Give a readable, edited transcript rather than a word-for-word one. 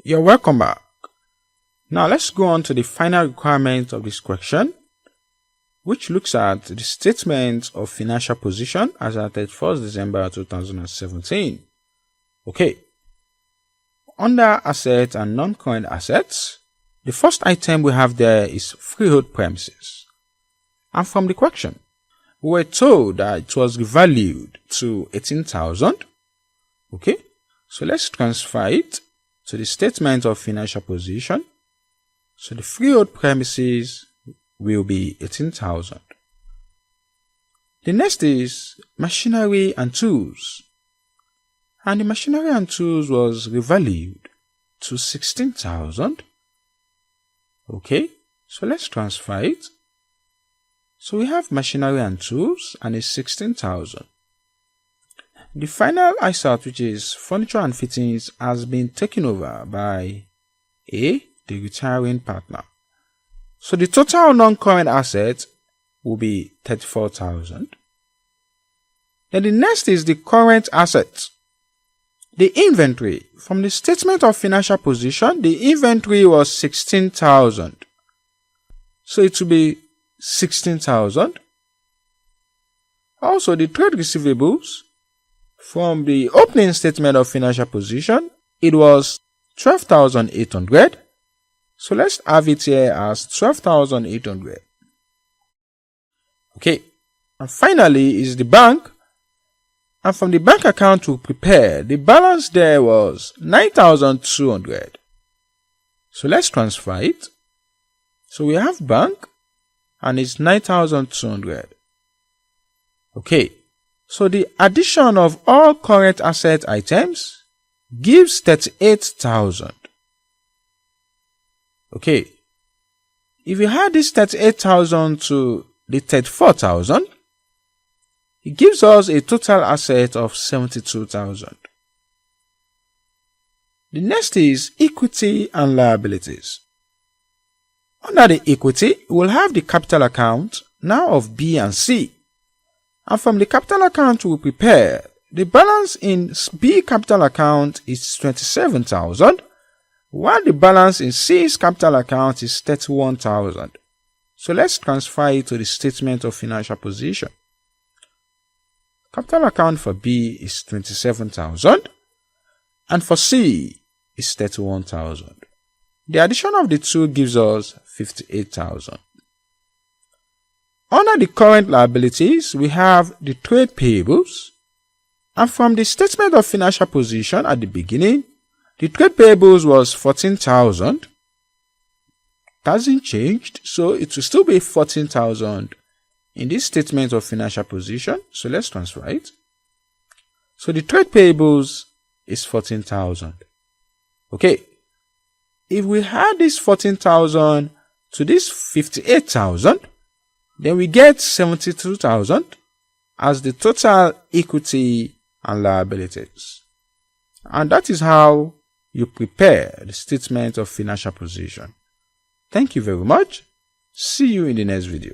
You're welcome back. Now let's go on to the final requirement of this question, which looks at the statement of financial position as at 31st December 2017. Okay. Under assets and non-current assets, the first item we have there is freehold premises. And from the question, we were told that it was revalued to 18,000. Okay. So let's transfer it to the statement of financial position. So the freehold premises will be 18,000. The next is machinery and tools. And the machinery and tools was revalued to 16,000. Okay, so let's transfer it. So we have machinery and tools and it's 16,000. The final ISAT, which is furniture and fittings, has been taken over by the retiring partner. So the total non-current asset will be 34,000. Then the next is the current asset. The inventory. From the statement of financial position, the inventory was 16,000. So it will be 16,000. Also the trade receivables. From the opening statement of financial position, it was 12,800. So let's have it here as 12,800. Okay. And finally is the bank. And from the bank account we prepared, the balance there was 9,200. So let's transfer it. So we have bank and it's 9,200. Okay. So the addition of all current asset items gives 38,000. Okay. If you add this 38,000 to the 34,000, it gives us a total asset of 72,000. The next is equity and liabilities. Under the equity, we'll have the capital account now of B and C. And from the capital account we prepare, the balance in B capital account is 27,000, while the balance in C's capital account is 31,000. So let's transfer it to the statement of financial position. Capital account for B is 27,000 and for C is 31,000. The addition of the two gives us 58,000. Under the current liabilities, we have the trade payables, and from the statement of financial position at the beginning, the trade payables was 14,000. Hasn't changed, so it will still be 14,000 in this statement of financial position. So let's transfer it. So the trade payables is 14,000. Okay. If we add this 14,000 to this 58,000, then we get 72,000 as the total equity and liabilities. And that is how you prepare the statement of financial position. Thank you very much. See you in the next video.